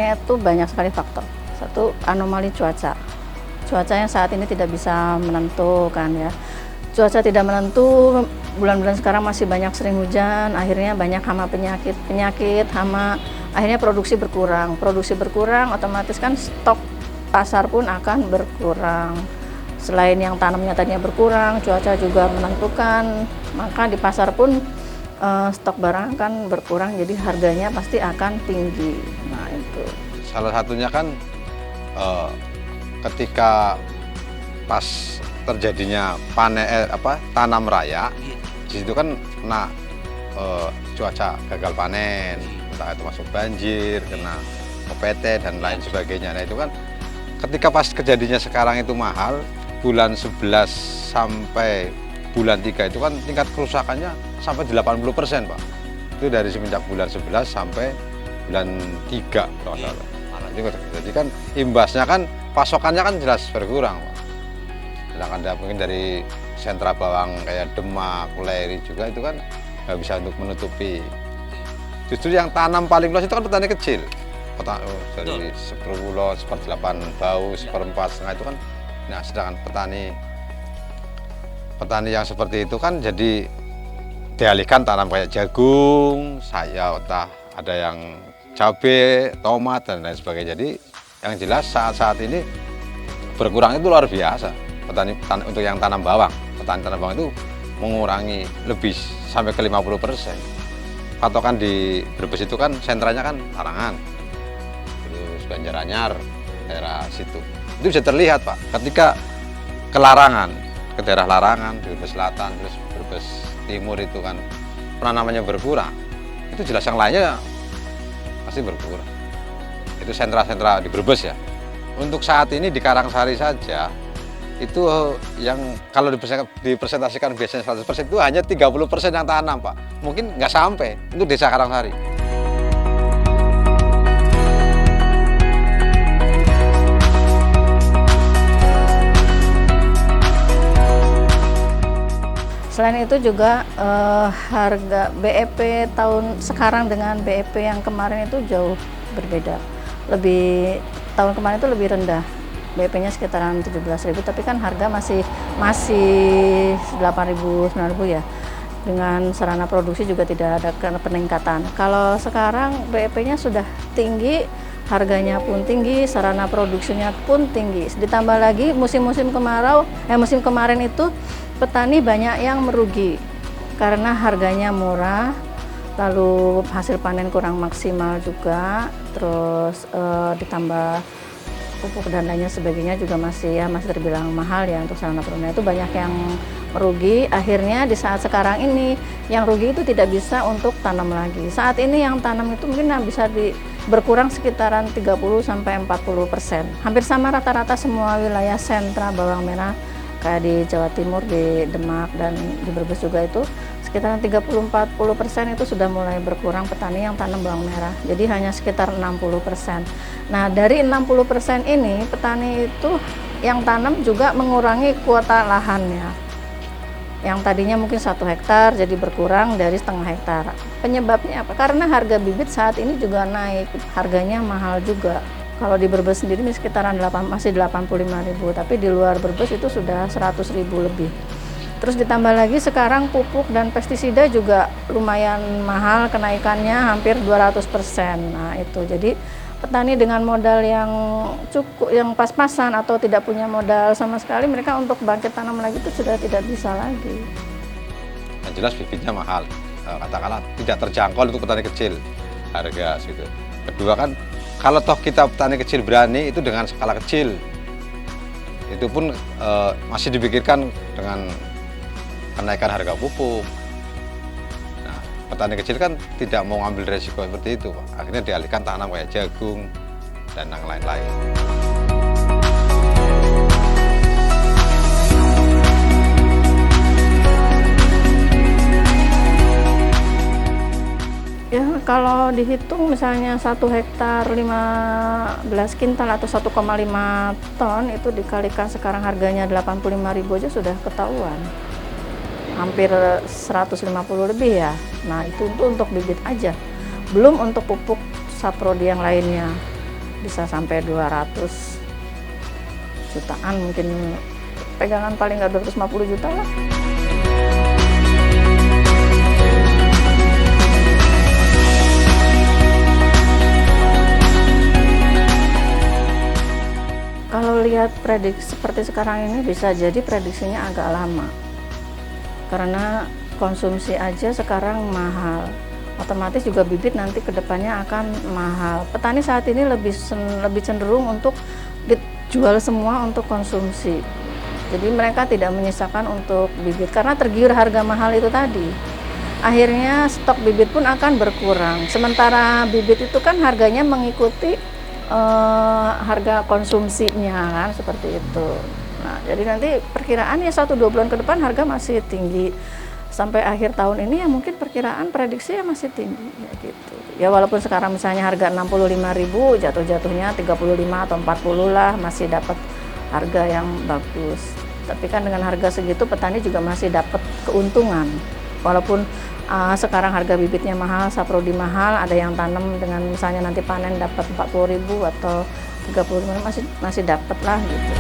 Sebenarnya itu banyak sekali faktor. Satu, anomali cuaca. Cuaca yang saat ini tidak bisa menentu kan ya. Cuaca tidak menentu, bulan-bulan sekarang masih banyak sering hujan, akhirnya banyak hama penyakit, hama, akhirnya produksi berkurang, otomatis kan stok pasar pun akan berkurang. Selain yang tanamnya tadinya berkurang, cuaca juga menentukan, maka di pasar pun stok barang akan berkurang, jadi harganya pasti akan tinggi. Nah itu. Salah satunya kan ketika pas terjadinya tanam raya, di situ kan kena cuaca gagal panen, entah itu masuk banjir, kena OPT dan lain sebagainya. Nah itu kan ketika pas kejadiannya sekarang itu mahal, bulan 11 sampai bulan 3 itu kan tingkat kerusakannya sampai 80%, Pak. Itu dari semenjak bulan 11 sampai bulan 3 kalau nggak salah. Jadi kan imbasnya kan pasokannya kan jelas berkurang, Pak. Sedangkan mungkin dari sentra bawang kayak Demak, Kuleri juga itu kan nggak bisa untuk menutupi. Justru yang tanam paling luas itu kan petani kecil. Dari 10 pulau, 1/8 bau, 1/4 setengah itu kan. Nah, sedangkan petani yang seperti itu kan jadi dialihkan tanam kayak jagung, ada yang cabai, tomat dan lain sebagainya. Jadi yang jelas saat ini berkurang itu luar biasa. Untuk yang tanam bawang, petani tanam bawang itu mengurangi lebih sampai ke 50%. Patokan di Brebes itu kan sentranya kan Larangan, terus Banjaranyar, daerah situ. Itu bisa terlihat, Pak, ketika ke daerah Larangan, di Brebes Selatan, terus Brebes Timur itu kan penanamannya berkurang. Itu jelas yang lainnya pasti berkurang. Itu sentra-sentra di Brebes ya. Untuk saat ini di Karangsari saja, itu yang kalau dipresentasikan biasanya 100% itu hanya 30% yang tanam, Pak. Mungkin nggak sampai untuk desa Karangsari. Selain itu juga harga BEP tahun sekarang dengan BEP yang kemarin itu jauh berbeda. Tahun kemarin itu lebih rendah. BEP-nya sekitaran 17.000, tapi kan harga masih 8.000, 9.000 ya. Dengan sarana produksi juga tidak ada peningkatan. Kalau sekarang BEP-nya sudah tinggi, harganya pun tinggi, sarana produksinya pun tinggi. Ditambah lagi musim kemarin itu petani banyak yang merugi karena harganya murah, lalu hasil panen kurang maksimal juga, terus ditambah pupuk dan lainnya sebagainya juga masih terbilang mahal ya untuk sarana prasarana. Itu banyak yang merugi. Akhirnya di saat sekarang ini yang rugi itu tidak bisa untuk tanam lagi. Saat ini yang tanam itu mungkin bisa berkurang sekitaran 30-40%. Hampir sama rata-rata semua wilayah sentra bawang merah kayak di Jawa Timur, di Demak dan di Brebes juga itu sekitaran 30-40% itu sudah mulai berkurang petani yang tanam bawang merah. Jadi hanya sekitar 60%. Nah, dari 60% ini petani itu yang tanam juga mengurangi kuota lahannya. Yang tadinya mungkin 1 hektar jadi berkurang dari setengah hektar. Penyebabnya apa? Karena harga bibit saat ini juga naik, harganya mahal juga. Kalau di Brebes sendiri ini sekitaran masih 85.000, tapi di luar Brebes itu sudah 100.000 lebih. Terus ditambah lagi sekarang pupuk dan pestisida juga lumayan mahal, kenaikannya hampir 200%. Nah itu, jadi petani dengan modal yang cukup, yang pas-pasan atau tidak punya modal sama sekali, mereka untuk bangkit tanam lagi itu sudah tidak bisa lagi. Yang jelas bibitnya mahal, katakanlah tidak terjangkau untuk petani kecil harga gitu. Kedua kan, kalau toh kita petani kecil berani itu dengan skala kecil, itu pun masih dipikirkan dengan kenaikan harga pupuk. Nah, petani kecil kan tidak mau ambil resiko seperti itu, Pak. Akhirnya dialihkan tanam kayak jagung dan yang lain-lain. Ya, kalau dihitung misalnya 1 hektar 15 kintal atau 1,5 ton itu dikalikan sekarang harganya 85.000 aja sudah ketahuan. Hampir 150 lebih ya. Nah, itu untuk bibit aja. Belum untuk pupuk saprodi yang lainnya. bisa sampai 200 jutaan, mungkin pegangan paling nggak 250 juta lah. Kalau lihat prediksi seperti sekarang ini bisa jadi prediksinya agak lama. Karena konsumsi aja sekarang mahal. Otomatis juga bibit nanti kedepannya akan mahal. Petani saat ini lebih cenderung untuk dijual semua untuk konsumsi. Jadi mereka tidak menyisakan untuk bibit karena tergiur harga mahal itu tadi. Akhirnya stok bibit pun akan berkurang. Sementara bibit itu kan harganya mengikuti harga konsumsinya kan, seperti itu. Nah, jadi nanti perkiraan ya 1-2 bulan ke depan harga masih tinggi. Sampai akhir tahun ini ya mungkin perkiraan prediksi ya masih tinggi ya gitu. Ya walaupun sekarang misalnya harga 65.000, jatuh-jatuhnya 35 atau 40 lah masih dapat harga yang bagus. Tapi kan dengan harga segitu petani juga masih dapat keuntungan. Walaupun sekarang harga bibitnya mahal, saprodi mahal, ada yang tanam dengan misalnya nanti panen dapat 40.000 atau 35 masih dapat lah gitu.